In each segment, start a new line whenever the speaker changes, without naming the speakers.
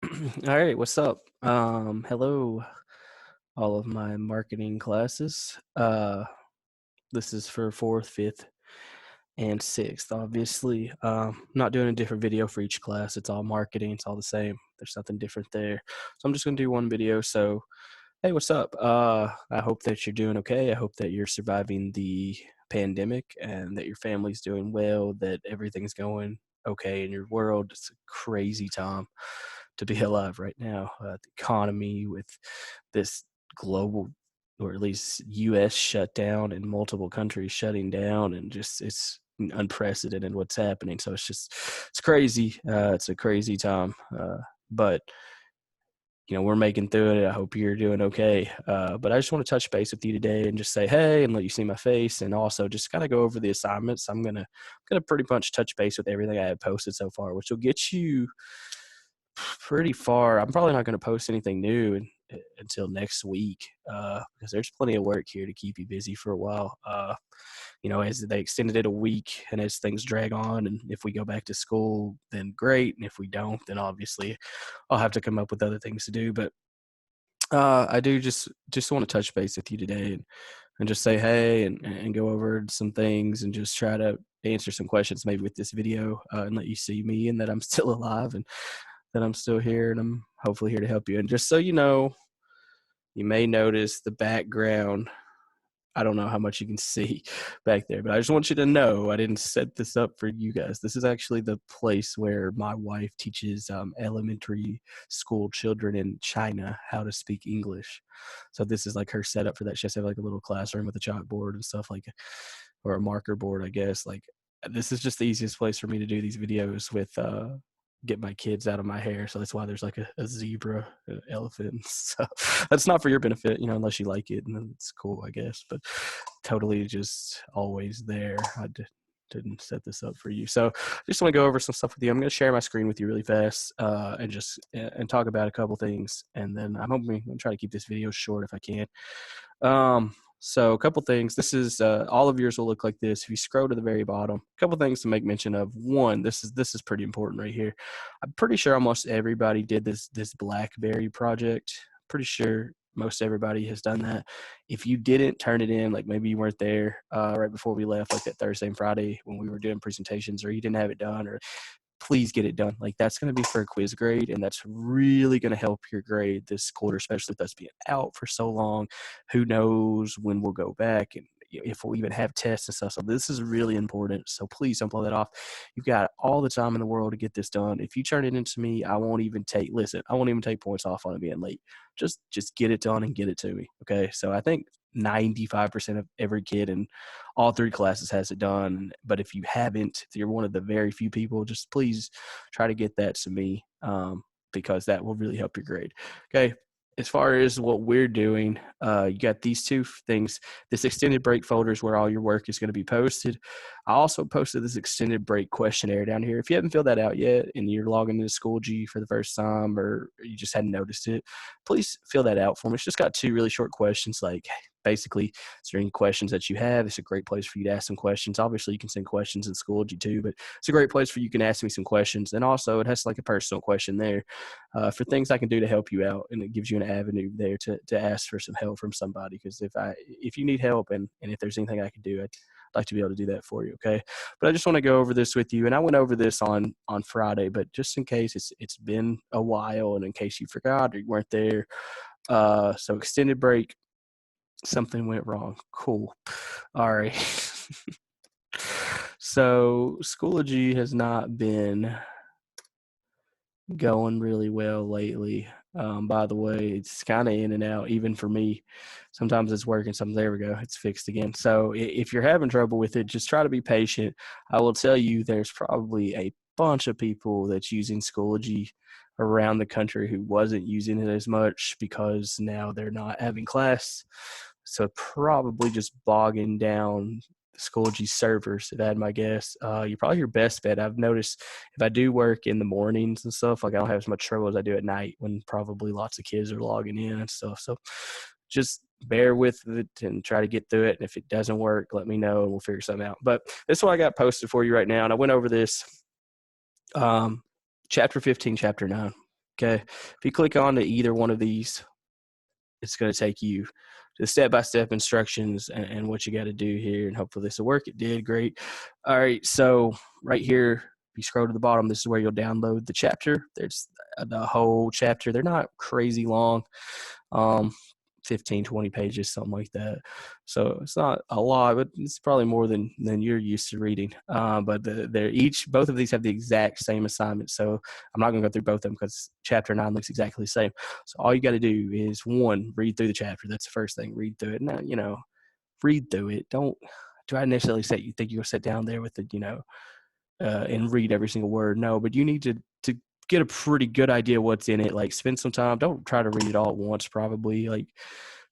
All right, what's up? Hello, all of my marketing classes. This is for fourth, fifth, and sixth. Obviously, not doing a different video for each class. It's all marketing. It's all the same. There's nothing different there. So I'm just gonna do one video. So hey, what's up? I hope that you're doing okay. I hope that you're surviving the pandemic and that your family's doing well. That everything's going okay in your world. It's a crazy time to be alive right now. The economy with this global, or at least U.S. shutdown and multiple countries shutting down, and just it's unprecedented what's happening. So it's crazy. It's a crazy time. But we're making through it. I hope you're doing okay. But I just want to touch base with you today and just say hey and let you see my face, and also just kind of go over the assignments. I'm gonna pretty much touch base with everything I have posted so far, which will get you pretty far. I'm probably not going to post anything new until next week because there's plenty of work here to keep you busy for a while. As they extended it a week and as things drag on, and if we go back to school, then great. And if we don't, then obviously I'll have to come up with other things to do. But I do just want to touch base with you today and just say hey and go over some things and just try to answer some questions maybe with this video and let you see me and that I'm still alive and that I'm still here, and I'm hopefully here to help you. And just so you know, you may notice the background. I don't know how much you can see back there, but I just want you to know I didn't set this up for you guys. This is actually the place where my wife teaches elementary school children in China how to speak English. So this is like her setup for that. She has to have like a little classroom with a chalkboard and stuff like, or a marker board, I guess. Like this is just the easiest place for me to do these videos with get my kids out of my hair. So that's why there's like a zebra, an elephant. So that's not for your benefit, unless you like it, and then it's cool, I guess. But totally just always there. Didn't set this up for you. So I just want to go over some stuff with you. I'm going to share my screen with you really fast and just and talk about a couple things. And then I'm hoping I'm try to keep this video short if I can. So a couple things. This is all of yours will look like this. If you scroll to the very bottom, a couple things to make mention of. One, this is pretty important right here. I'm pretty sure almost everybody did this BlackBerry project. Pretty sure most everybody has done that. If you didn't turn it in, like maybe you weren't there right before we left, like that Thursday and Friday when we were doing presentations, or you didn't have it done, or please get it done. Like that's going to be for a quiz grade, and that's really going to help your grade this quarter, especially with us being out for so long. Who knows when we'll go back and if we'll even have tests and stuff. So this is really important. So please don't blow that off. You've got all the time in the world to get this done. If you turn it into me, I won't even take points off on it being late. Just get it done and get it to me. Okay. So I think 95% of every kid in all three classes has it done. But if you haven't, if you're one of the very few people, just please try to get that to me because that will really help your grade. Okay. As far as what we're doing, you got these two things. This extended break folder is where all your work is going to be posted. I also posted this extended break questionnaire down here. If you haven't filled that out yet and you're logging into Schoology for the first time, or you just hadn't noticed it, please fill that out for me. It's just got two really short questions, like basically, is there any questions that you have? It's a great place for you to ask some questions. Obviously, you can send questions in Schoology too, but it's a great place for you can ask me some questions. And also, it has like a personal question there for things I can do to help you out, and it gives you an avenue there to ask for some help from somebody. Because if you need help and if there's anything I can do, I'd like to be able to do that for you. Okay, but I just want to go over this with you, and I went over this on Friday, but just in case it's been a while, and in case you forgot or you weren't there. So extended break. Something went wrong. Cool. All right. So Schoology has not been going really well lately. By the way, it's kind of in and out, even for me. Sometimes it's working, sometimes there we go, it's fixed again. So if you're having trouble with it, just try to be patient. I will tell you, there's probably a bunch of people that's using Schoology around the country who wasn't using it as much because now they're not having class. So probably just bogging down Schoology servers, if I had my guess. You're probably your best bet. I've noticed if I do work in the mornings and stuff, like I don't have as much trouble as I do at night when probably lots of kids are logging in and stuff. So just bear with it and try to get through it. And if it doesn't work, let me know and we'll figure something out. But this is what I got posted for you right now. And I went over this chapter 15, chapter 9. Okay. If you click on to either one of these, it's going to take you to step-by-step instructions and what you got to do here. And hopefully this will work. It did. Great. All right. So right here, if you scroll to the bottom, this is where you'll download the chapter. There's the whole chapter. They're not crazy long. 15, 20 pages, something like that. So it's not a lot, but it's probably more than you're used to reading. But both of these have the exact same assignment. So I'm not going to go through both of them because chapter 9 looks exactly the same. So all you got to do is, one, read through the chapter. That's the first thing. Read through it. Now, read through it. Do I necessarily say you think you'll sit down there with it, and read every single word? No, but you need to get a pretty good idea what's in it. Like, spend some time. Don't try to read it all at once, probably. Like,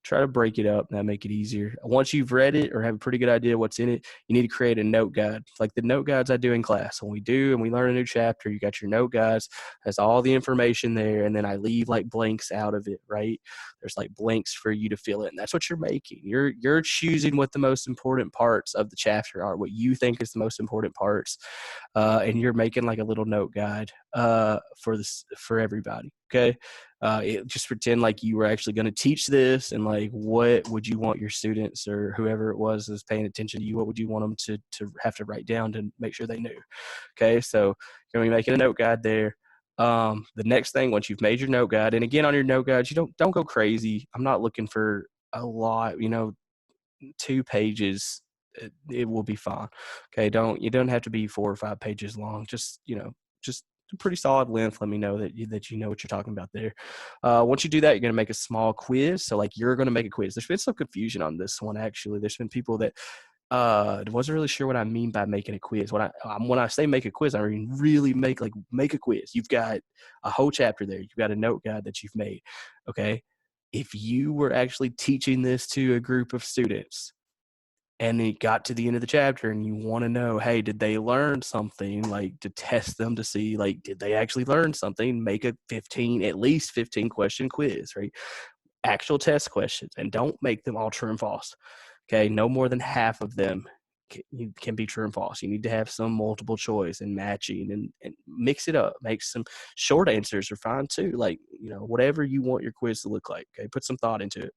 try to break it up, and that make it easier. Once you've read it or have a pretty good idea what's in it, you need to create a note guide, like the note guides I do in class. When we learn a new chapter, you got your note guides, has all the information there, and then I leave like blanks out of it, right? There's like blanks for you to fill in. That's what you're making. You're choosing what the most important parts of the chapter are, what you think is the most important parts, and you're making like a little note guide for everybody. Okay. Just pretend like you were actually going to teach this, and like, what would you want your students or whoever it was is paying attention to you, what would you want them to have to write down to make sure they knew? Okay, so you're going to be making a note guide there. The next thing, once you've made your note guide, and again, on your note guides, you don't go crazy. I'm not looking for a lot, 2 pages, it will be fine. Okay, you don't have to be 4 or 5 pages long. Just a pretty solid length. Let me know that you know what you're talking about there. Once you do that, you're going to make a small quiz. So like, you're going to make a quiz. There's been some confusion on this one, actually. There's been people that wasn't really sure what I mean by making a quiz. When I say make a quiz, I mean really make a quiz. You've got a whole chapter there. You've got a note guide that you've made. Okay, if you were actually teaching this to a group of students, and it got to the end of the chapter and you want to know, hey, did they learn something, like to test them to see, like, did they actually learn something? Make at least 15 question quiz, right? Actual test questions, and don't make them all true and false. Okay. No more than half of them can be true and false. You need to have some multiple choice and matching, and mix it up. Make some short answers are fine too. Like, whatever you want your quiz to look like. Okay. Put some thought into it.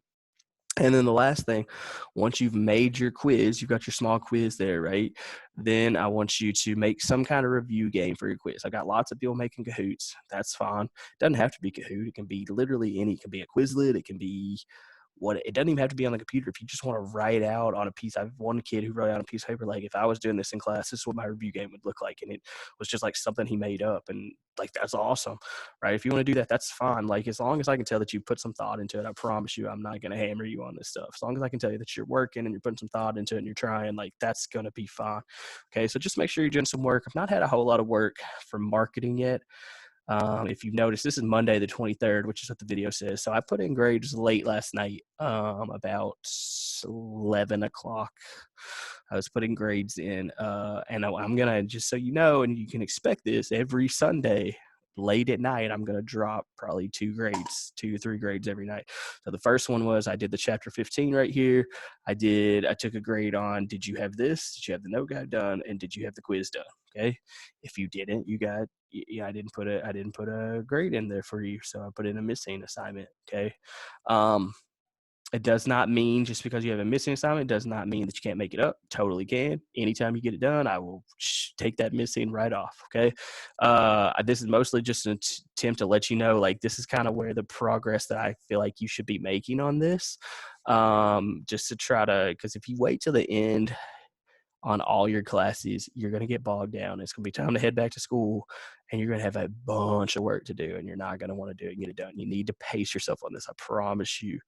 And then the last thing, once you've made your quiz, you've got your small quiz there, right? Then I want you to make some kind of review game for your quiz. I got lots of people making Kahoots. That's fine. It doesn't have to be Kahoot. It can be literally any. It can be a Quizlet. It can be it doesn't even have to be on the computer. If you just want to write out on a piece, I have one kid who wrote out on a piece of paper, like, if I was doing this in class, this is what my review game would look like. And it was just like something he made up. And like, that's awesome, right? If you want to do that, that's fine. Like, as long as I can tell that you put some thought into it, I promise you, I'm not going to hammer you on this stuff. As long as I can tell you that you're working and you're putting some thought into it and you're trying, like, that's going to be fine. Okay. So just make sure you're doing some work. I've not had a whole lot of work for marketing yet. If you've noticed, this is Monday the 23rd, which is what the video says. So I put in grades late last night, about 11 o'clock. I was putting grades in, and I'm going to, just so you know, and you can expect this, every Sunday late at night, I'm going to drop probably 2 to 3 grades every night. So the first one was, I did the chapter 15 right here. I took a grade on, did you have this? Did you have the note guide done? And did you have the quiz done? Okay. If you didn't, I didn't put a grade in there for you. So I put in a missing assignment. Okay. It does not mean, just because you have a missing assignment, does not mean that you can't make it up. Totally can. Anytime you get it done, I will take that missing right off. Okay. This is mostly just an attempt to let you know, like, this is kind of where the progress that I feel like you should be making on this. Just to try to, because if you wait till the end on all your classes, you're going to get bogged down. It's going to be time to head back to school, and you're going to have a bunch of work to do, and you're not going to want to do it and get it done. You need to pace yourself on this. I promise you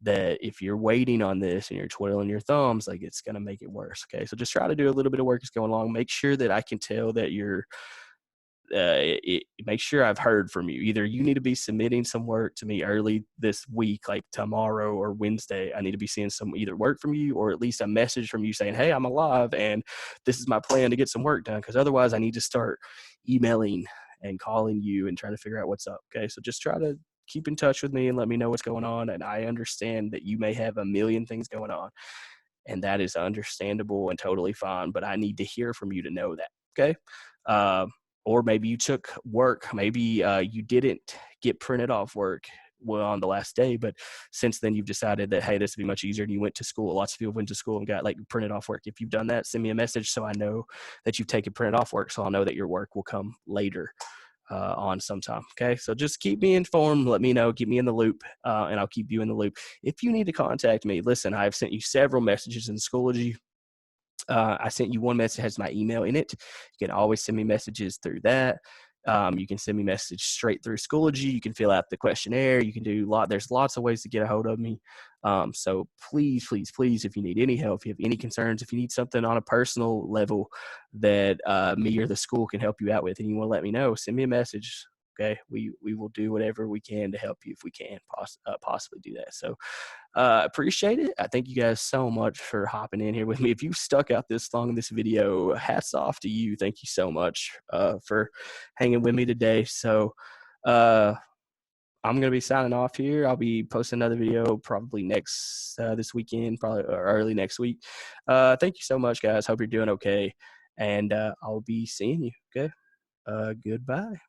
that if you're waiting on this and you're twiddling your thumbs, like, it's going to make it worse. Okay. So just try to do a little bit of work as going along. Make sure that I can tell that you're, make sure I've heard from you. Either you need to be submitting some work to me early this week, like tomorrow or Wednesday. I need to be seeing some either work from you, or at least a message from you saying, hey, I'm alive and this is my plan to get some work done. Because otherwise I need to start emailing and calling you and trying to figure out what's up. Okay. So just try to keep in touch with me and let me know what's going on. And I understand that you may have a million things going on, and that is understandable and totally fine, but I need to hear from you to know that. Okay. or maybe you took work. Maybe you didn't get printed off work well on the last day, but since then you've decided that, hey, this would be much easier, and you went to school. Lots of people went to school and got like printed off work. If you've done that, send me a message so I know that you've taken printed off work, so I'll know that your work will come later on sometime. Okay, so just keep me informed, let me know, keep me in the loop, and I'll keep you in the loop. If you need to contact me, listen, I've sent you several messages in Schoology. I sent you one message that has my email in it. You can always send me messages through that. You can send me message straight through Schoology. You can fill out the questionnaire. You can do there's lots of ways to get a hold of me. So please, please, please, if you need any help, if you have any concerns, if you need something on a personal level that me or the school can help you out with, and you want to let me know, send me a message. Okay, we will do whatever we can to help you if we can possibly do that. So appreciate it. I thank you guys so much for hopping in here with me. If you stuck out this long in this video, hats off to you. Thank you so much for hanging with me today. So I'm going to be signing off here. I'll be posting another video probably this weekend, probably or early next week. Thank you so much, guys. Hope you're doing okay. And I'll be seeing you. Okay. Goodbye.